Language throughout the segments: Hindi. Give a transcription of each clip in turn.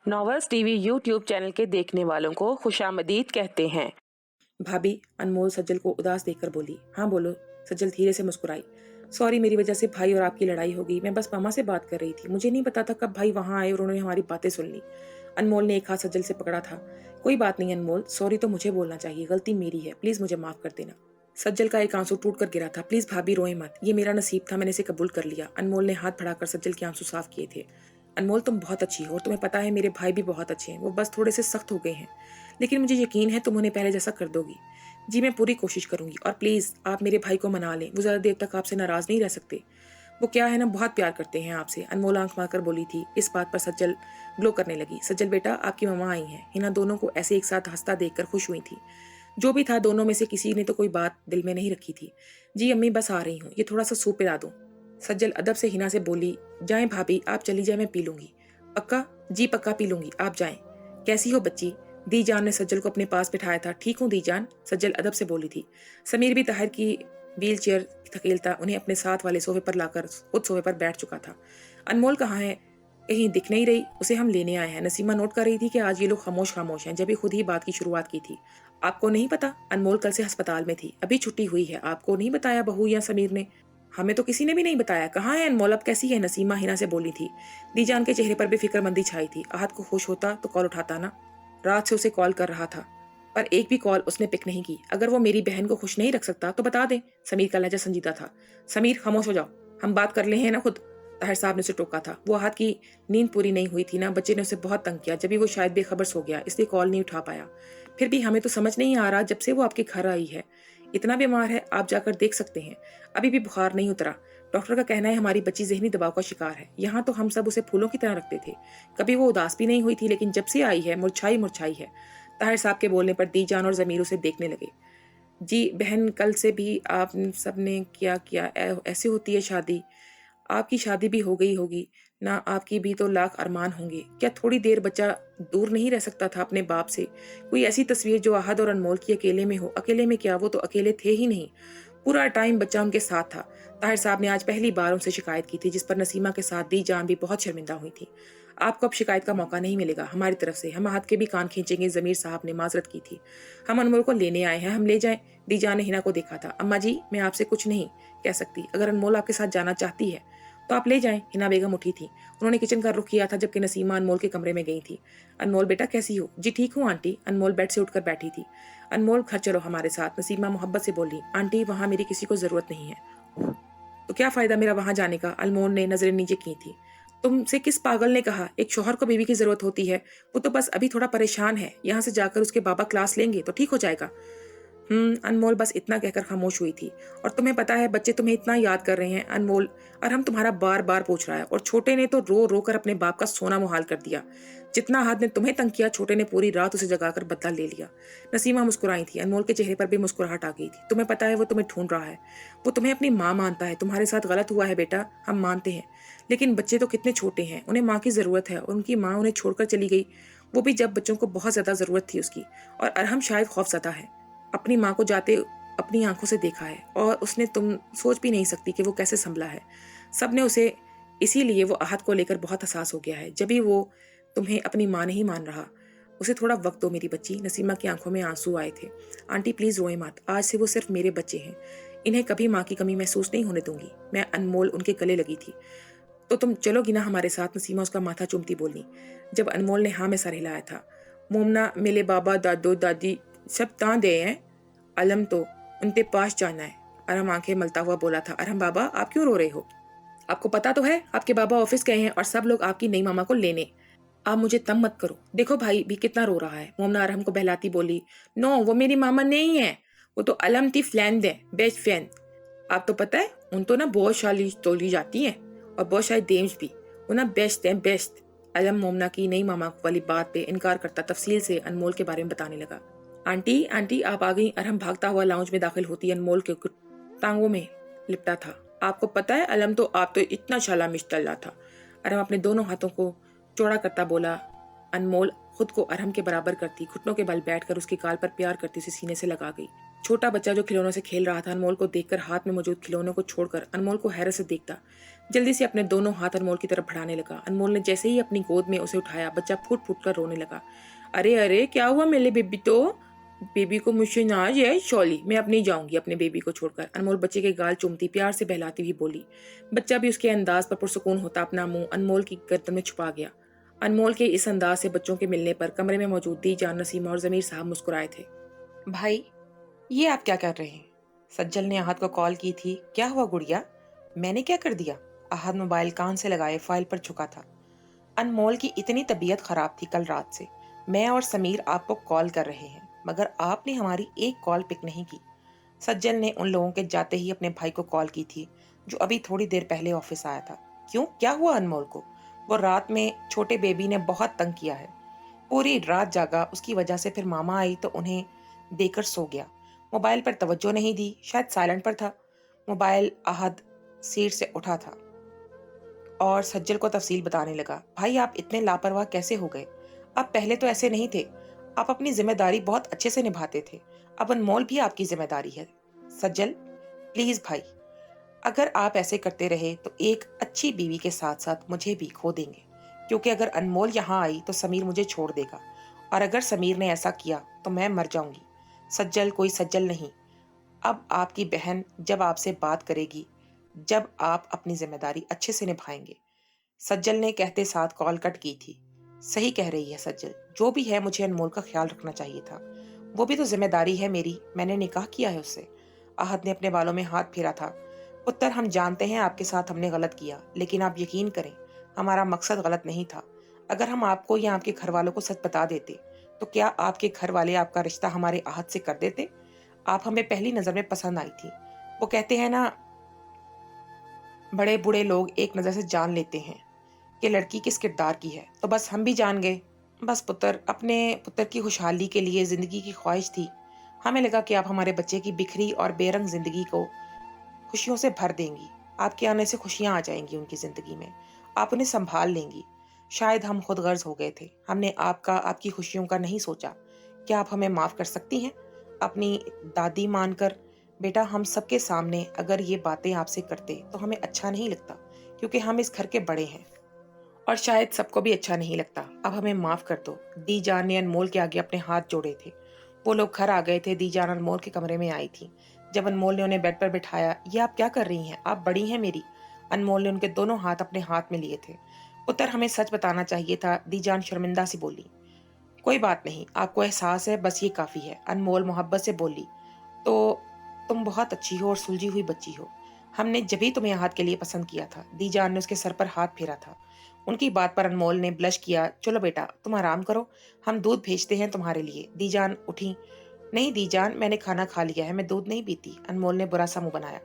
नॉवेल्स टीवी यूट्यूब चैनल के देखने वालों को खुशामदीद कहते हैं। भाभी, अनमोल सज्जल को उदास देखकर बोली। हाँ बोलो। सज्जल धीरे से मुस्कुराई। सॉरी, मेरी वजह से भाई और आपकी लड़ाई हो गई। मैं बस मामा से बात कर रही थी। मुझे नहीं पता था कब भाई वहां आए और उन्होंने हमारी बातें सुन ली। अनमोल ने एक हाथ सज्जल से पकड़ा था। कोई बात नहीं अनमोल, सॉरी तो मुझे बोलना चाहिए, गलती मेरी है, प्लीज मुझे माफ कर देना। सज्जल का एक आंसू टूट कर गिरा था। प्लीज भाभी रोए मत, ये मेरा नसीब था, मैंने इसे कबूल कर लिया। अनमोल ने हाथ बढ़ाकर सज्जल के आंसू साफ किए थे। अनमोल, तुम बहुत अच्छी हो और तुम्हें पता है मेरे भाई भी बहुत अच्छे हैं, वो बस थोड़े से सख्त हो गए हैं, लेकिन मुझे यकीन है तुम उन्हें पहले जैसा कर दोगी। जी मैं पूरी कोशिश करूंगी, और प्लीज आप मेरे भाई को मना लें, वो ज्यादा देर तक आपसे नाराज नहीं रह सकते। वो क्या है ना, बहुत प्यार करते हैं आपसे। अनमोल आंख मारकर बोली थी। इस बात पर सज्जल ग्लो करने लगी। सज्जल बेटा, आपकी मम्मा आई हैं। हिना दोनों को ऐसे एक साथ हंसता देखकर खुश हुई थी। जो भी था, दोनों में से किसी ने तो कोई बात दिल में नहीं रखी थी। जी अम्मी, बस आ रही हूँ, ये थोड़ा सा सूप पिला दूं। सज्जल अदब से हिना से बोली। जाएं भाभी, आप चली जाए, मैं पी लूंगी। पक्का? जी पक्का पी लूंगी, आप जाएं। कैसी हो बच्ची? दीजान ने सज्जल को अपने पास बिठाया था। ठीक हूँ दीजान, सज्जल अदब से बोली थी। समीर भी ताहिर की व्हील चेयर धकेलता उन्हें अपने साथ वाले सोफे पर लाकर खुद सोफे पर बैठ चुका था। अनमोल कहाँ है? कहीं दिख नहीं रही, उसे हम लेने आए हैं। नसीमा नोट कर रही थी कि आज ये लोग खामोश खामोश हैं, जब भी खुद ही बात की शुरुआत की थी। आपको नहीं पता? अनमोल कल से अस्पताल में थी, अभी छुट्टी हुई है। आपको नहीं बताया बहू या समीर ने? हमें तो किसी ने भी नहीं बताया। कहाँ है अनमोल, अब कैसी है? नसीमा हिना से बोली थी। दीजान के चेहरे पर भी फिक्रमंदी छाई थी। आहत को होश होता तो कॉल उठाता ना, रात से उसे कॉल कर रहा था, पर एक भी कॉल उसने पिक नहीं की। अगर वो मेरी बहन को खुश नहीं रख सकता तो बता दे। समीर का लहजा संजीदा था। समीर खामोश हो जाओ, हम बात कर ले हैं ना खुद। ताहिर साहब ने उसे टोका था। वो आहत की नींद पूरी नहीं हुई थी ना, बच्चे ने उसे बहुत तंग किया। जब भी वो शायद बेखबर सो गया, इसलिए कॉल नहीं उठा पाया। फिर भी हमें तो समझ नहीं आ रहा, जब से वो आपके घर आई है इतना बीमार है, आप जाकर देख सकते हैं, अभी भी बुखार नहीं उतरा। डॉक्टर का कहना है हमारी बच्ची जहनी दबाव का शिकार है। यहाँ तो हम सब उसे फूलों की तरह रखते थे, कभी वो उदास भी नहीं हुई थी, लेकिन जब से आई है मुरझाई मुरझाई है। ताहिर साहब के बोलने पर दीजान और जमीर उसे देखने लगे। जी बहन, कल से भी आप सब ने क्या किया? ऐसे होती है शादी? आपकी शादी भी हो गई होगी ना, आपकी भी तो लाख अरमान होंगे। क्या थोड़ी देर बच्चा दूर नहीं रह सकता था अपने बाप से? कोई ऐसी तस्वीर जो आहद और अनमोल की अकेले में हो। अकेले में क्या, वो तो अकेले थे ही नहीं, पूरा टाइम बच्चा उनके साथ था। ताहिर साहब ने आज पहली बार उनसे शिकायत की थी, जिस पर नसीमा के साथ दी जान भी बहुत शर्मिंदा हुई थी। आपको अब शिकायत का मौका नहीं मिलेगा हमारी तरफ से, हम आहद के भी कान खींचेंगे। जमीर साहब ने माजरत की थी। हम अनमोल को लेने आए हैं, हम ले जाएं। दीजान ने हिना को देखा था। अम्मा जी, मैं आपसे कुछ नहीं कह सकती, अगर अनमोल आपके साथ जाना चाहती है तो आप ले जाएं। हिना बेगम उठी थी। उन्होंने किचन का रुख किया था, जबकि नसीमा अनमोल के कमरे में गई थी। अनमोल बेटा कैसी हो? जी ठीक हूँ आंटी। अनमोल बेड से उठकर बैठी थी। अनमोल घर चलो हमारे साथ, नसीमा मोहब्बत से बोली। आंटी, वहां मेरी किसी को जरूरत नहीं है। तो क्या फायदा मेरा वहां जाने का? अनमोल ने नजरें नीचे की थी। तुमसे किस पागल ने कहा एक शौहर को बीवी की जरूरत होती है? वो तो बस अभी थोड़ा परेशान है, यहाँ से जाकर उसके बाबा क्लास लेंगे तो ठीक हो जाएगा। अनमोल बस इतना कहकर खामोश हुई थी। और तुम्हें पता है बच्चे तुम्हें इतना याद कर रहे हैं अनमोल, और हम तुम्हारा बार बार पूछ रहा है। और छोटे ने तो रो रो कर अपने बाप का सोना मुहाल कर दिया। जितना हाथ ने तुम्हें तंग किया, छोटे ने पूरी रात उसे जगाकर बदला ले लिया। नसीमा मुस्कुराई थी। अनमोल के चेहरे पर भी मुस्कुराहट आ गई थी। तुम्हें पता है वो तुम्हें ढूंढ रहा है, वो तुम्हें अपनी माँ मानता है। तुम्हारे साथ गलत हुआ है बेटा, हम मानते हैं, लेकिन बच्चे तो कितने छोटे हैं, उन्हें माँ की जरूरत है, और उनकी माँ उन्हें छोड़कर चली गई, वो भी जब बच्चों को बहुत ज्यादा जरूरत थी उसकी। और अरहम शायद खौफजदा है, अपनी माँ को जाते अपनी आंखों से देखा है, और उसने तुम सोच भी नहीं सकती कि वो कैसे संभला है। सब ने उसे, इसीलिए वो आहत को लेकर बहुत हसास हो गया है। जब भी वो तुम्हें अपनी माँ नहीं मान रहा, उसे थोड़ा वक्त दो मेरी बच्ची। नसीमा की आंखों में आंसू आए थे। आंटी प्लीज रोए मत, आज से वो सिर्फ मेरे बच्चे हैं, इन्हें कभी माँ की कमी महसूस नहीं होने दूंगी मैं। अनमोल उनके गले लगी थी। तो तुम चलोगी ना हमारे साथ? नसीमा उसका माथा चूमती बोली। जब अनमोल ने हाँ में सर हिलाया था। मोमना, मेरे बाबा दादो दादी सब ता दे हैं, अलम तो उनके पास जाना है। अरहम आंखें मलता हुआ बोला था। अरहम बाबा, आप क्यों रो रहे हो? आपको पता तो है आपके बाबा ऑफिस गए हैं और सब लोग आपकी नई मामा को लेने। आप मुझे तंग मत करो, देखो भाई भी कितना रो रहा है। मोमना अरहम को बहलाती बोली। नो, वो मेरी मामा नहीं है, वो तो अलम थी फ्लैंड है, बेस्ट फ्रेंड। आप तो पता है उन तो ना बहुत शाली तोली जाती है, और बहुत शायद देम्स भी, वो ना बेस्ट है बेस्ट। अलम मोमना की नई मामा वाली बात पे इनकार करता तफसील से अनमोल के बारे में बताने लगा। आंटी आंटी आप आ गई। अरहम भागता हुआ लाउंज में दाखिल होती अनमोल के टांगों में लिपटा था। आपको पता है अलम, तो आप तो इतना शाला मिश्तल्ला था। अरहम अपने दोनों हाथों को चौड़ा करता बोला। अनमोल खुद को अरहम के बराबर करती, घुटनों के बल बैठकर उसके गाल पर प्यार करती उसे सीने से लगा गई। छोटा बच्चा जो खिलौनों से खेल रहा था अनमोल को देखकर हाथ में मौजूद खिलौनों को छोड़कर अनमोल को हैरत से देखता। जल्दी से अपने दोनों हाथ अनमोल की तरफ बढ़ाने लगा। अनमोल ने जैसे ही अपनी गोद में उसे उठाया, बच्चा फूट फूट कर रोने लगा। अरे अरे, क्या हुआ मेरे बेबी? तो बेबी को मुझसे नाज है शॉली, मैं अब नहीं जाऊंगी अपने बेबी को छोड़कर। अनमोल बच्चे के गाल चूमती प्यार से बहलाती हुई बोली। बच्चा भी उसके अंदाज पर पुरसुकून होता अपना मुंह अनमोल की गर्दन में छुपा गया। अनमोल के इस अंदाज से बच्चों के मिलने पर कमरे में मौजूद दीजान, नसीमा और जमीर साहब मुस्कुराए थे। भाई, ये आप क्या कर रहे हैं? सज्जल ने आहत को कॉल की थी। क्या हुआ गुड़िया? मैंने क्या कर दिया? आहत मोबाइल कान से लगाए फाइल पर झुका था। अनमोल की इतनी तबीयत खराब थी कल रात से। मैं और समीर आपको कॉल कर रहे हैं, मगर आपने हमारी एक कॉल पिक नहीं की। सज्जल ने उन लोगों के जाते ही अपने भाई को कॉल की थी, जो अभी थोड़ी देर पहले ऑफिस आया था। क्यों, क्या हुआ अनमोल को? वो रात में छोटे बेबी ने बहुत तंग किया है। पूरी रात जागा, उसकी वजह से फिर मामा आई तो उन्हें देकर सो गया। मोबाइल पर तवज्जो नहीं दी, शायद साइलेंट पर था। मोबाइल आहद सीट से उठा था और सज्जल को तफसील बताने लगा। भाई, आप इतने लापरवाह कैसे हो गए? आप पहले तो ऐसे नहीं थे। आप अपनी जिम्मेदारी बहुत अच्छे से निभाते थे। अब अनमोल भी आपकी जिम्मेदारी है। सज्जल, प्लीज भाई, अगर आप ऐसे करते रहे तो एक अच्छी बीवी के साथ साथ मुझे भी खो देंगे, क्योंकि अगर अनमोल यहाँ आई तो समीर मुझे छोड़ देगा, और अगर समीर ने ऐसा किया तो मैं मर जाऊंगी। सज्जल कोई सज्जल नहीं। अब आपकी बहन जब आपसे बात करेगी, जब आप अपनी जिम्मेदारी अच्छे से निभाएंगे। सज्जल ने कहते साथ कॉल कट की थी। सही कह रही है सज्जल, जो भी है मुझे अनमोल का ख्याल रखना चाहिए था। वो भी तो जिम्मेदारी है मेरी, मैंने निकाह किया है उससे। आहत ने अपने बालों में हाथ फेरा था। पुत्र, हम जानते हैं आपके साथ हमने गलत किया, लेकिन आप यकीन करें, हमारा मकसद गलत नहीं था। अगर हम आपको या आपके घर वालों को सच बता देते तो क्या आपके घर वाले आपका रिश्ता हमारे आहत से कर देते? आप हमें पहली नजर में पसंद आई थी। वो कहते हैं ना, बड़े बूढ़े लोग एक नजर से जान लेते हैं कि लड़की किस किरदार की है, तो बस हम भी जान गए। बस पुत्र, अपने पुत्र की खुशहाली के लिए जिंदगी की ख्वाहिश थी। हमें लगा कि आप हमारे बच्चे की बिखरी और बेरंग जिंदगी को खुशियों से भर देंगी। आपके आने से खुशियां आ जाएंगी उनकी जिंदगी में, आप उन्हें संभाल लेंगी। शायद हम खुद गर्ज हो गए थे, हमने आपकी खुशियों का नहीं सोचा। क्या आप हमें माफ कर सकती हैं अपनी दादी मानकर? बेटा, हम सबके सामने अगर ये बातें आपसे करते तो हमें अच्छा नहीं लगता, क्योंकि हम इस घर के बड़े हैं और शायद सबको भी अच्छा नहीं लगता। अब हमें माफ कर दो। दीजान ने अनमोल के आगे अपने हाथ जोड़े थे। वो लोग घर आ गए थे। दीजान अनमोल के कमरे में आई थी। जब अनमोल ने उन्हें बेड पर बिठाया, ये आप क्या कर रही हैं? आप बड़ी हैं मेरी। अनमोल ने उनके दोनों हाथ अपने हाथ में लिए थे। पुत्र, हमें सच बताना चाहिए था, दीजान शर्मिंदा सी बोली। कोई बात नहीं, आपको एहसास है, बस ये काफी है, अनमोल मोहब्बत से बोली। तो तुम बहुत अच्छी हो और सुलझी हुई बच्ची हो। हमने जभी तुम्हें आहत के लिए पसंद किया था। दीजान ने उसके सर पर हाथ फेरा था। उनकी बात पर अनमोल ने ब्लश किया। चलो बेटा, तुम आराम करो, हम दूध भेजते हैं तुम्हारे लिए। दीजान उठी। नहीं दीजान, मैंने खाना खा लिया है, मैं दूध नहीं पीती। अनमोल ने बुरा सा मुंह बनाया।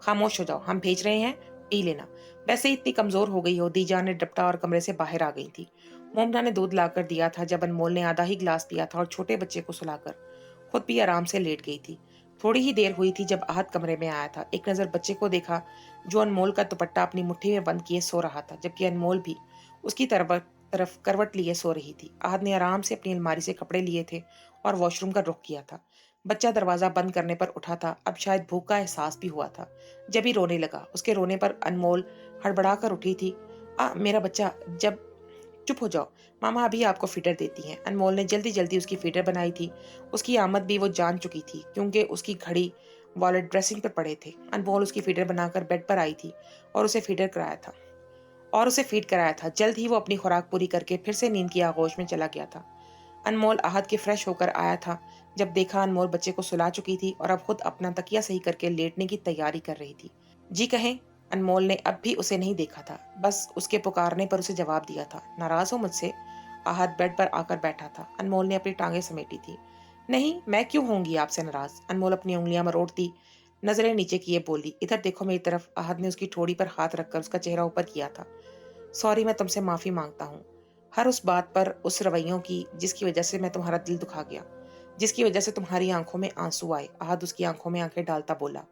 खामोश हो जाओ, हम भेज रहे हैं, पी लेना। वैसे ही इतनी कमजोर हो गई हो। दीजान ने डपटा और कमरे से बाहर आ गई थी। मोमना ने दूध लाकर दिया था जब अनमोल ने आधा ही गिलास पिया था और छोटे बच्चे को सुलाकर खुद भी आराम से लेट गई थी। थोड़ी ही देर हुई थी जब आहत कमरे में आया था। एक नजर बच्चे को देखा, जो अनमोल का दुपट्टा अपनी मुट्ठी में बंद किए सो रहा था, जबकि अनमोल भी उसकी तरफ करवट लिए सो रही थी। आहत ने आराम से अपनी अलमारी से कपड़े लिए थे और वॉशरूम का रुख किया था। बच्चा दरवाजा बंद करने पर उठा था। अब शायद भूख का एहसास भी हुआ था। जब ही रोने लगा। उसके रोने पर अनमोल हड़बड़ा कर उठी थी। मेरा बच्चा, जब चुप हो जाओ, मामा अभी आपको फीडर देती हैं। अनमोल ने जल्दी जल्दी उसकी फीडर बनाई थी। उसकी आमद भी वो जान चुकी थी, क्योंकि उसकी घड़ी वॉलेट ड्रेसिंग पर पड़े थे। अनमोल उसकी फीडर बनाकर बेड पर आई थी और उसे फीड कराया था। जल्द ही वो अपनी खुराक पूरी करके फिर से नींद की आगोश में चला गया था। अनमोल आहत के फ्रेश होकर आया था जब देखा अनमोल बच्चे को सुला चुकी थी और अब खुद अपना तकिया सही करके लेटने की तैयारी कर रही थी। जी कहें। अनमोल ने अब भी उसे नहीं देखा था, बस उसके पुकारने पर उसे जवाब दिया था। नाराज हो मुझसे? आहत बेड पर आकर बैठा था। अनमोल ने अपनी टांगे समेटी थी। नहीं, मैं क्यों होंगी आपसे नाराज? अनमोल अपनी उंगलियां मरोड़ती नजरें नीचे किए बोली। इधर देखो मेरी तरफ। आहत ने उसकी ठोड़ी पर हाथ रखकर उसका चेहरा ऊपर किया था। सॉरी, मैं तुमसे माफी मांगता हूँ, हर उस बात पर, उस रवैयों की जिसकी वजह से मैं तुम्हारा दिल दुखा गया, जिसकी वजह से तुम्हारी आंखों में आंसू आए। आहत उसकी आंखों में आंखें डालता बोला।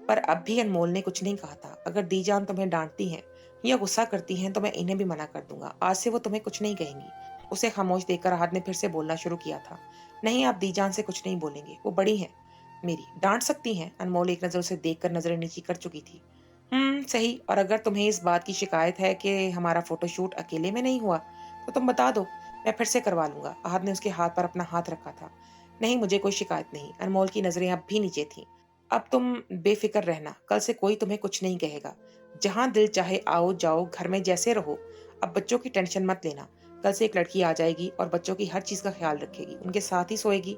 पर अब भी अनमोल ने कुछ नहीं कहा था। अगर दीजान तुम्हें डांटती हैं या गुस्सा करती हैं तो मैं इन्हें भी मना कर दूंगा। आज से वो तुम्हें कुछ नहीं कहेंगी। उसे खामोश देखकर आहत ने फिर से बोलना शुरू किया था। नहीं, आप दीजान से कुछ नहीं बोलेंगे, वो बड़ी हैं। मेरी डांट सकती हैं? अनमोल एक नज़र उसे देखकर नज़रें नीची कर चुकी थी। सही। और अगर तुम्हें इस बात की शिकायत है कि हमारा फोटोशूट अकेले में नहीं हुआ, तो तुम बता दो, मैं फिर से करवा लूंगा। आहद ने उसके हाथ पर अपना हाथ रखा था। नहीं, मुझे कोई शिकायत नहीं। अनमोल की नजरें अब भी नीचे थीं। अब तुम बेफिक्र रहना, कल से कोई तुम्हें कुछ नहीं कहेगा। जहां दिल चाहे आओ जाओ, घर में जैसे रहो। अब बच्चों की टेंशन मत लेना। कल से एक लड़की आ जाएगी और बच्चों की हर चीज का ख्याल रखेगी, उनके साथ ही सोएगी।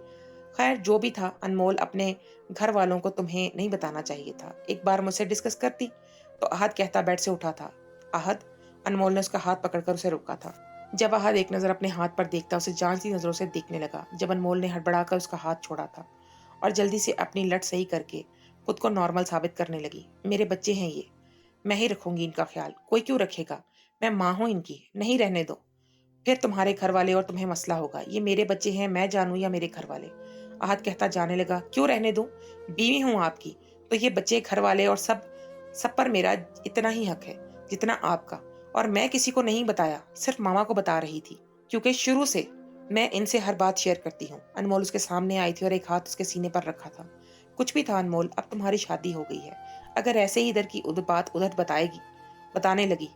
खैर जो भी था, अनमोल, अपने घर वालों को तुम्हें नहीं बताना चाहिए था। एक बार मुझसे डिस्कस करती तो आहद कहता बेड से उठा था। आहद, अनमोल ने उसका हाथ पकड़कर उसे रोका था। जब आहद एक नजर अपने हाथ पर देखता, उसे जांचती नजरों से देखने लगा। जब अनमोल ने हड़बड़ाकर उसका हाथ छोड़ा था और जल्दी से अपनी लट सही करके खुद को नॉर्मल साबित करने लगी। मेरे बच्चे हैं ये, मैं ही रखूंगी इनका ख्याल, कोई क्यों रखेगा? मैं माँ हूं इनकी, नहीं रहने दो। फिर तुम्हारे घर वाले और तुम्हें मसला होगा। ये मेरे बच्चे हैं, मैं जानूं या मेरे घर वाले? आहत कहता जाने लगा। क्यों रहने दूं? बीवी हूं आपकी, तो ये बच्चे, घर वाले और सब सब पर मेरा इतना ही हक है जितना आपका। और मैं किसी को नहीं बताया, सिर्फ मामा को बता रही थी, क्योंकि शुरू से मैं इनसे हर बात शेयर करती हूँ। अनमोल उसके सामने आई थी और एक हाथ उसके सीने पर रखा था। कुछ भी था अनमोल, अब तुम्हारी शादी हो गई है। अगर ऐसे ही इधर की बात उधर बताने लगी,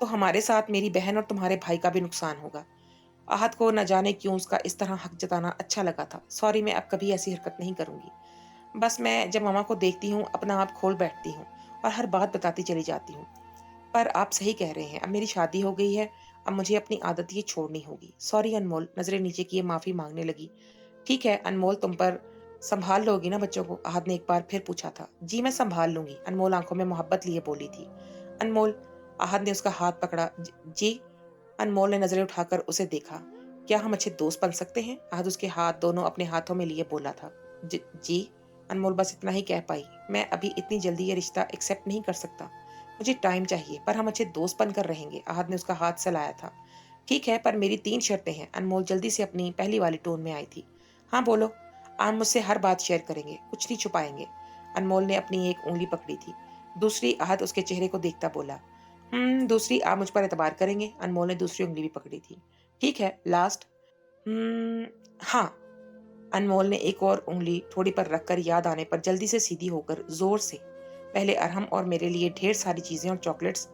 तो हमारे साथ मेरी बहन और तुम्हारे भाई का भी नुकसान होगा। आहत को न जाने क्यों उसका इस तरह हक जताना अच्छा लगा था। सॉरी, मैं अब कभी ऐसी हरकत नहीं करूंगी। बस मैं जब मामा को देखती हूँ, अपना आप खोल बैठती हूँ और हर बात बताती चली जाती हूँ। पर आप सही कह रहे हैं, अब मेरी शादी हो गई है, अब मुझे अपनी आदत ये छोड़नी होगी। सॉरी अनमोल, नजरें नीचे किए माफी मांगने लगी। ठीक है अनमोल, तुम पर संभाल लोगी ना बच्चों को? आहत ने एक बार फिर पूछा था। जी मैं संभाल लूंगी, अनमोल आंखों में मोहब्बत लिए बोली थी। अनमोल, आहत ने उसका हाथ पकड़ा। जी। अनमोल ने नजरें उठाकर उसे देखा। क्या हम अच्छे दोस्त बन सकते हैं? आहत उसके हाथ दोनों अपने हाथों में लिए बोला था। जी। अनमोल बस इतना ही कह पाई। मैं अभी इतनी जल्दी ये रिश्ता एक्सेप्ट नहीं कर सकता, मुझे टाइम चाहिए, पर हम अच्छे दोस्त बनकर रहेंगे। आहत ने उसका हाथ सहलाया था। ठीक है, पर मेरी 3 शर्तें हैं। अनमोल जल्दी से अपनी पहली वाली टोन में आई थी। हाँ बोलो। आप मुझसे हर बात शेयर करेंगे, कुछ नहीं छुपाएंगे। अनमोल ने अपनी एक उंगली पकड़ी थी। दूसरी, आहत उसके चेहरे को देखता बोला। दूसरी, आप मुझ पर एतबार करेंगे। अनमोल ने दूसरी उंगली भी पकड़ी थी। ठीक है, लास्ट। हाँ। अनमोल ने एक और उंगली थोड़ी पर रखकर याद आने पर जल्दी से सीधी होकर जोर से, पहले अरहम और मेरे लिए ढेर सारी चीजें और चॉकलेट्स।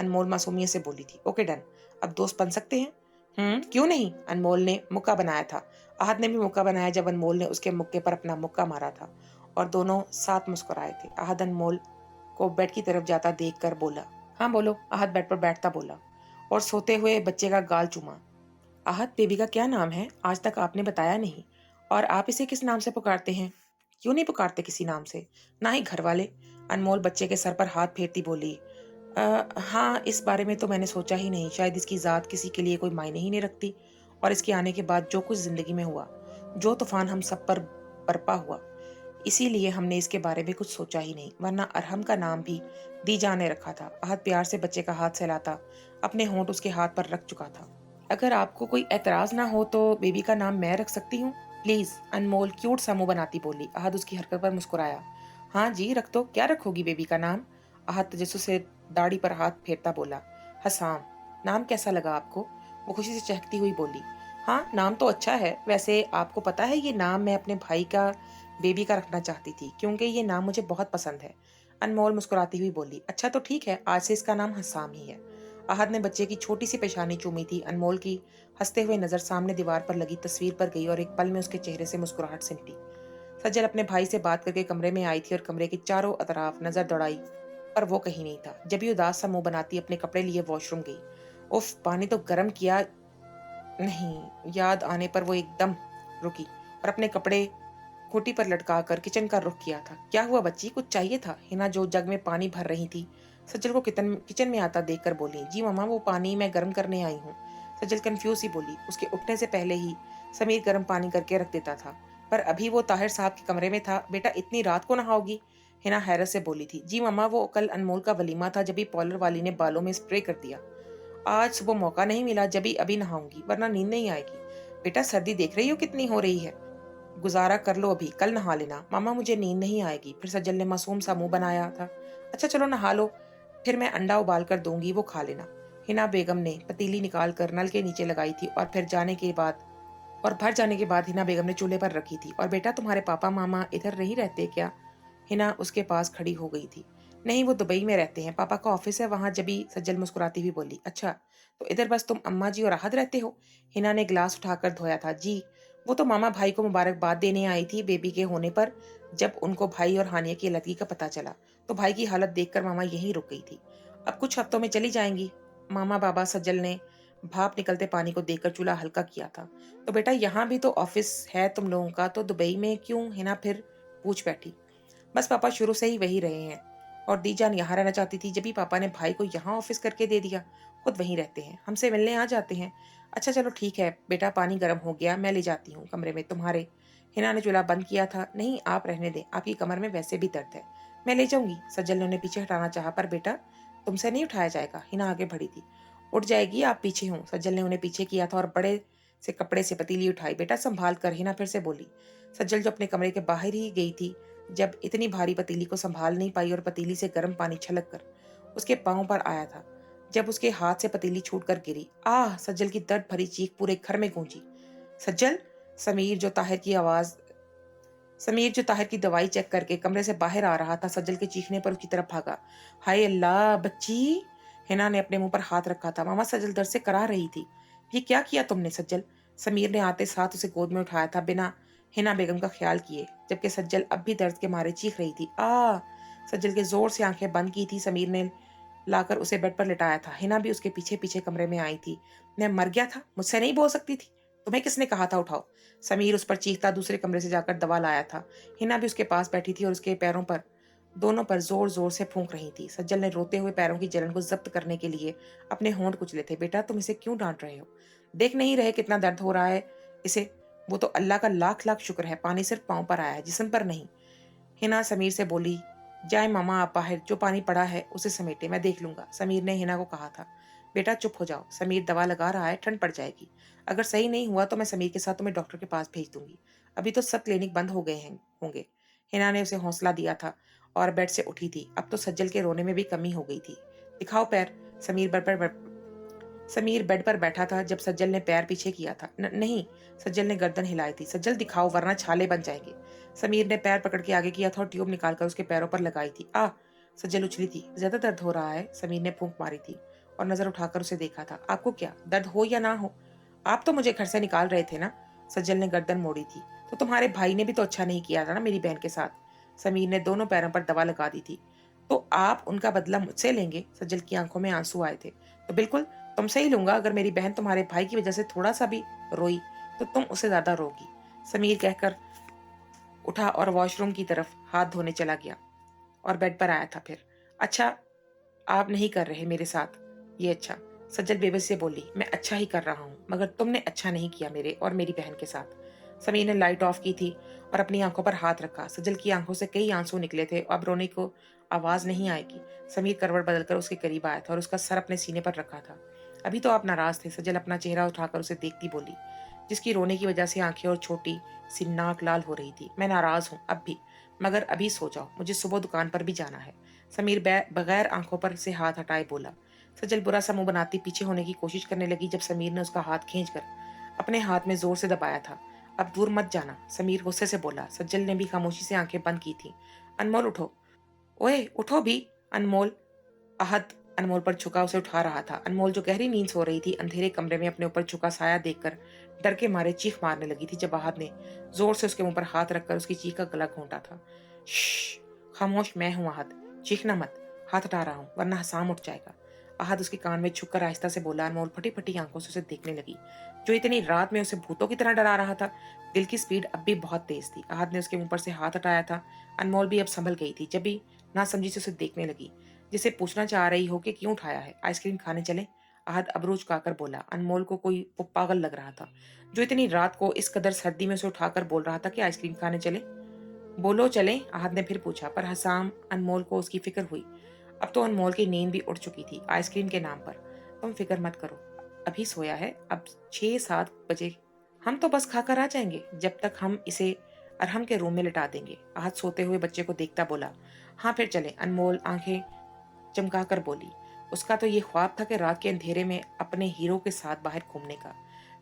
अनमोल मासूमियत से बोली थी। ओके डन, अब दोस्त बन सकते हैं? क्यों नहीं? अनमोल ने मुक्का बनाया था। आहद ने भी मुक्का बनाया जब अनमोल ने उसके मुक्के पर अपना मुक्का मारा था, और दोनों साथ मुस्कुराए थे। आहद अनमोल को बेड की तरफ जाता देख कर बोला। हाँ बोलो। आहद बेड पर बैठता बोला और सोते हुए बच्चे का गाल चूमा। आहत, बेबी का क्या नाम है? आज तक आपने बताया नहीं। और आप इसे किस नाम से पुकारते हैं? क्यों नहीं पुकारते किसी नाम से, ना ही घर वाले? अनमोल बच्चे के सर पर हाथ फेरती बोली। हाँ, इस बारे में तो मैंने सोचा ही नहीं। शायद इसकी जात किसी के लिए कोई मायने ही नहीं रखती, और इसके आने के बाद जो कुछ जिंदगी में हुआ, जो तूफान हम सब पर बरपा हुआ, इसीलिए हमने इसके बारे में कुछ सोचा ही नहीं, वरना अरहम का नाम भी दीजा ने रखा था। आहत प्यार से बच्चे का हाथ सहलाता अपने होंठ उसके हाथ पर रख चुका था। अगर आपको कोई एतराज ना हो तो बेबी का नाम मैं रख सकती हूँ प्लीज? अनमोल क्यूट सा मुंह बनाती बोली। आहत उसकी हरकत पर मुस्कुराया। हाँ जी, रख दो। क्या रखोगी बेबी का नाम? आहत तजस्सुस से दाढ़ी पर हाथ फेरता बोला। हसाम। नाम कैसा लगा आपको? वो खुशी से चहकती हुई बोली। हाँ, नाम तो अच्छा है। वैसे आपको पता है, ये नाम मैं अपने भाई का बेबी का रखना चाहती थी, क्योंकि ये नाम मुझे बहुत पसंद है। अनमोल मुस्कुराती हुई बोली। अच्छा तो ठीक है, आज से इसका नाम हसाम ही है। आहत ने बच्चे की छोटी सी पेशानी चूमी थी। अनमोल की हंसते हुए नजर सामने दीवार पर लगी तस्वीर पर गई और एक पल में उसके चेहरे से मुस्कुराहट सिमटी। सज्जल अपने भाई से बात करके कमरे में आई थी और कमरे के चारों तरफ नजर दौड़ाई, पर वो कहीं नहीं था। जब भी उदास सा मुंह बनाती अपने कपड़े लिए वॉशरूम गई। उफ, पानी तो गर्म किया नहीं। याद आने पर वो एकदम रुकी और अपने कपड़े खूंटी पर लटका कर किचन का रुख किया था। क्या हुआ बच्ची, कुछ चाहिए था? हिना जो जग में पानी भर रही थी, सज्जल को किचन में आता देखकर बोली। जी मामा, वो पानी मैं गर्म करने आई हूँ। सज्जल कंफ्यूज ही बोली। उसके उठने से पहले ही समीर गर्म पानी करके रख देता था, पर अभी वो ताहिर साहब के कमरे में था। बेटा, इतनी रात को नहाओगी? हिना हैरत से बोली थी। जी मामा, वो कल अनमोल का वलीमा था, जब भी पार्लर वाली ने बालों में स्प्रे कर दिया। आज सुबह मौका नहीं मिला, जब भी अभी नहाऊंगी, वरना नींद नहीं आएगी। बेटा, सर्दी देख रही हो कितनी हो रही है, गुजारा कर लो, अभी कल नहा लेना। मामा, मुझे नींद नहीं आएगी। फिर सज्जल ने मासूम सा मुंह बनाया था। अच्छा चलो नहा लो, फिर मैं अंडा उबाल कर दूंगी, वो खा लेना। हिना बेगम ने पतीली निकाल कर नल के नीचे लगाई थी और फिर जाने के बाद और भर जाने के बाद हिना बेगम ने चूल्हे पर रखी थी। और बेटा तुम्हारे पापा मामा इधर नहीं रहते क्या? हिना उसके पास खड़ी हो गई थी। नहीं, वो दुबई में रहते हैं, पापा का ऑफिस है वहां। जबी सज्जल मुस्कुराती हुई बोली, अच्छा तो इधर बस तुम अम्मा जी और राहत रहते हो? हिना ने गिलास उठाकर धोया था। जी, वो तो मामा भाई को मुबारकबाद देने आई थी बेबी के होने पर। जब उनको भाई और हानिया की लड़की का पता चला तो भाई की हालत देखकर मामा यहीं रुक गई थी। अब कुछ हफ्तों में चली जाएंगी। मामा बाबा सज्जल ने भाप निकलते पानी को देखकर चूल्हा हल्का किया था। तो बेटा यहाँ भी तो ऑफिस है तुम लोगों का, तो दुबई में क्यों? हिना फिर पूछ बैठी। बस पापा शुरू से ही वही रहे हैं और दीजान यहाँ रहना चाहती थी। जब भी पापा ने भाई को यहाँ ऑफिस करके दे दिया, खुद वहीं रहते हैं, हमसे मिलने आ जाते हैं। अच्छा चलो ठीक है बेटा, पानी गर्म हो गया, मैं ले जाती हूँ कमरे में तुम्हारे। हिना ने चूल्हा बंद किया था। नहीं आप रहने दें, आपकी कमर में वैसे भी दर्द है, मैं ले जाऊंगी। सज्जल ने उन्हें पीछे हटाना चाहा, पर बेटा तुमसे नहीं उठाया जाएगा। हिना आगे बढ़ी थी। उठ जाएगी, आप पीछे हूँ। सज्जल ने उन्हें पीछे किया था और बड़े से कपड़े से पतीली उठाई। बेटा संभाल कर, हिना फिर से बोली। सज्जल जो अपने कमरे के बाहर ही गई थी, जब इतनी भारी पतीली को संभाल नहीं पाई और पतीली से गर्म पानी छलक कर उसके पांव पर आया था। जब उसके हाथ से पतीली छूटकर गिरी, आह! सज्जल की दर्द भरी चीख पूरे घर में गूंजी। सज्जल! समीर जो ताहिर की दवाई चेक करके कमरे से बाहर आ रहा था, सज्जल के चीखने पर उसकी तरफ भागा। हाय अल्लाह बच्ची! हिना ने अपने मुंह पर हाथ रखा था। मामा, सज्जल दर्द से करा रही थी। ये क्या किया तुमने सज्जल? समीर ने आते साथ उसे गोद में उठाया था, बिना हिना बेगम का ख्याल किए, जबकि सज्जल अब भी दर्द के मारे चीख रही थी। सज्जल के जोर से आंखें बंद की थी। समीर ने लाकर उसे बेड पर लिटाया था। हिना भी उसके पीछे पीछे कमरे में आई थी। मैं मर गया था, मुझसे नहीं बोल सकती थी? तुम्हें किसने कहा था उठाओ? समीर उस पर चीखता दूसरे कमरे से जाकर दवा लाया था। हिना भी उसके पास बैठी थी और उसके पैरों पर, दोनों पर जोर जोर से फूंक रही थी। सज्जल ने रोते हुए पैरों की जलन को जब्त करने के लिए अपने होंठ कुचले थे। बेटा तुम इसे क्यों डांट रहे हो? देख नहीं रहे कितना दर्द हो रहा है इसे? वो तो अल्लाह का लाख लाख शुक्र है, पानी सिर्फ पांव पर आया है, जिस्म पर नहीं। हिना समीर से बोली, जाए मामा आप बाहर, जो पानी पड़ा है उसे समेटे, मैं देख लूंगा। समीर ने हिना को कहा था। बेटा चुप हो जाओ, समीर दवा लगा रहा है, ठंड पड़ जाएगी। अगर सही नहीं हुआ तो मैं समीर के साथ तुम्हें डॉक्टर के पास भेज दूंगी। अभी तो सब क्लिनिक बंद हो गए हैं होंगे। हिना ने उसे हौसला दिया था और बेड से उठी थी। अब तो सज्जल के रोने में भी कमी हो गई थी। दिखाओ पैर। समीर बेड पर बैठा था जब सज्जल ने पैर पीछे किया था। नहीं, सज्जल ने गर्दन हिलाई थी। सज्जल दिखाओ वरना छाले बन जाएंगे। समीर ने पैर पकड़ के आगे किया था और ट्यूब निकालकर उसके पैरों पर लगाई थी। सज्जल उछली थी। ज्यादा दर्द हो रहा है? समीर ने फूंक मारी थी और नजर उठाकर उसे देखा था। आपको क्या दर्द हो या ना हो, आप तो मुझे घर से निकाल रहे थे ना? सज्जल ने गर्दन मोड़ी थी। तो तुम्हारे भाई ने भी तो अच्छा नहीं किया था ना मेरी बहन के साथ? समीर ने दोनों पैरों पर दवा लगा दी थी। तो आप उनका बदला मुझसे लेंगे? सज्जल की आंखों में आंसू आए थे। तो बिल्कुल तुमसे ही लूंगा। अगर मेरी बहन तुम्हारे भाई की वजह से थोड़ा सा भी रोई तो तुम उससे ज्यादा रोगी। समीर कहकर उठा और वॉशरूम की तरफ हाथ धोने चला गया और बेड पर आया था फिर। अच्छा, आप नहीं कर रहे मेरे साथ ये अच्छा? सज्जल बेबस से बोली। मैं अच्छा ही कर रहा हूँ, मगर तुमने अच्छा नहीं किया मेरे और मेरी बहन के साथ। समीर ने लाइट ऑफ की थी और अपनी आंखों पर हाथ रखा। सज्जल की आंखों से कई आंसू निकले थे। अब रोने को आवाज नहीं आएगी। समीर करवट बदलकर उसके करीब आया था और उसका सर अपने सीने पर रखा था। अभी तो आप नाराज थे। सज्जल अपना चेहरा उठाकर उसे देखती बोली, जिसकी रोने की वजह से आंखें और छोटी सी नाक लाल हो रही थी। मैं नाराज हूँ अब भी, मगर अभी सो जाओ, मुझे सुबह दुकान पर भी जाना है। समीर बगैर आंखों पर से हाथ हटाए बोला। सज्जल बुरा सा मुंह बनाती पीछे होने की कोशिश करने लगी जब समीर ने उसका हाथ खींचकर अपने हाथ में जोर से दबाया था। अब दूर मत जाना, समीर गुस्से से बोला। सज्जल ने भी खामोशी से आंखें बंद की थी। अनमोल उठो, ओए उठो भी। अनमोल आहत अनमोल पर झुका उसे उठा रहा था। अनमोल जो गहरी नींद सो रही थी, अंधेरे कमरे में अपने ऊपर झुका साया देखकर डर के मारे चीख मारने लगी थी जब आहत ने जोर से उसके मुंह पर हाथ रखकर उसकी चीख का गला घोंटा था। श्श, खामोश, मैं हूं आहत, चीखना मत, हाथ हटा रहा हूं वरना हसाम उठ जाएगा। आहत उसके कान में छुपकर आहिस्ता से बोला। अनमोल फटी फटी आंखों से उसे देखने लगी, जो इतनी रात में उसे भूतों की तरह डरा रहा था। दिल की स्पीड अब भी बहुत तेज थी। आहत ने उसके मुंह पर से हाथ हटाया था। अनमोल भी अब संभल गई थी। जब भी ना समझी से उसे देखने लगी, जिसे पूछना चाह रही हो कि क्यों उठाया है। आइसक्रीम खाने चले? आहत अबरूज काकर बोला। अनमोल को कोई वो पागल लग रहा था जो इतनी रात को इस कदर सर्दी में उसे उठाकर बोल रहा था कि आइसक्रीम खाने चले। बोलो चलें? आहत ने फिर पूछा, पर हसाम अनमोल को उसकी फिक्र हुई। अब तो अनमोल की नींद भी उड़ चुकी थी आइसक्रीम के नाम पर। तुम फिक्र मत करो, अभी सोया है, अब 6-7 बजे हम तो बस खाकर आ जाएंगे। जब तक हम इसे अरहम के रूम में लिटा देंगे। आहत सोते हुए बच्चे को देखता बोला। हाँ फिर चले, अनमोल आंखें चमकाकर बोली। उसका तो ये ख्वाब था कि रात के अंधेरे में अपने हीरो के साथ बाहर घूमने का।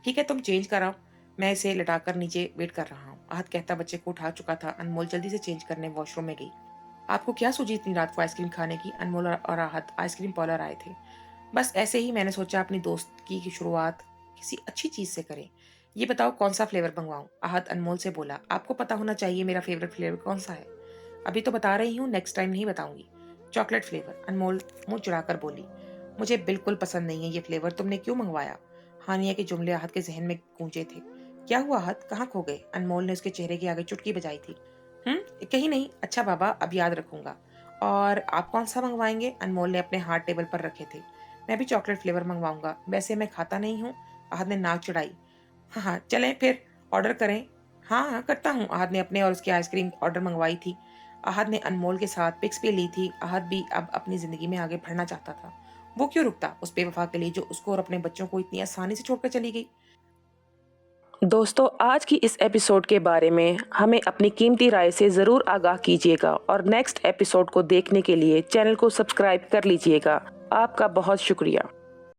ठीक है तुम चेंज कराओ। मैं इसे लटाकर नीचे वेट कर रहा हूँ। आहत कहता बच्चे को उठा चुका था। अनमोल जल्दी से चेंज करने वॉशरूम में गई। आपको क्या सूझी इतनी रात को आइसक्रीम खाने की? अनमोल और आहत आइसक्रीम पार्लर आए थे। बस ऐसे ही मैंने सोचा अपनी दोस्ती की शुरुआत किसी अच्छी चीज़ से करें। ये बताओ कौन सा फ्लेवर मंगवाऊँ? आहत अनमोल से बोला। आपको पता होना चाहिए मेरा फेवरेट फ्लेवर कौन सा है। अभी तो बता रही हूँ, नेक्स्ट टाइम नहीं बताऊंगी। चॉकलेट फ्लेवर, अनमोल मुंह चुराकर बोली। मुझे बिल्कुल पसंद नहीं है ये फ्लेवर, तुमने क्यों मंगवाया? हानिया के जुमले आहत के जहन में गूंजे थे। क्या हुआ आहत, कहाँ खो गए? अनमोल ने उसके चेहरे के आगे चुटकी बजाई थी। कहीं नहीं। अच्छा बाबा, अब याद रखूंगा। और आप कौन सा मंगवाएंगे? अनमोल ने अपने हाथ टेबल पर रखे थे। मैं भी चॉकलेट फ्लेवर मंगवाऊंगा, वैसे मैं खाता नहीं हूँ। आहत ने नाक चढ़ाई। हाँ हाँ चलें फिर, ऑर्डर करें। हाँ हाँ करता हूँ। आहत ने अपने और उसकी आइसक्रीम ऑर्डर मंगवाई थी। आहत ने अनमोल के साथ पिक्स भी ली थी। आहत भी अब अपनी जिंदगी में आगे बढ़ना चाहता था। वो क्यों रुकता उस बेवफा के लिए जो उसको और अपने बच्चों को इतनी आसानी से छोड़कर चली गई। दोस्तों, आज की इस एपिसोड के बारे में हमें अपनी कीमती राय से ज़रूर आगाह कीजिएगा और नेक्स्ट एपिसोड को देखने के लिए चैनल को सब्सक्राइब कर लीजिएगा। आपका बहुत शुक्रिया।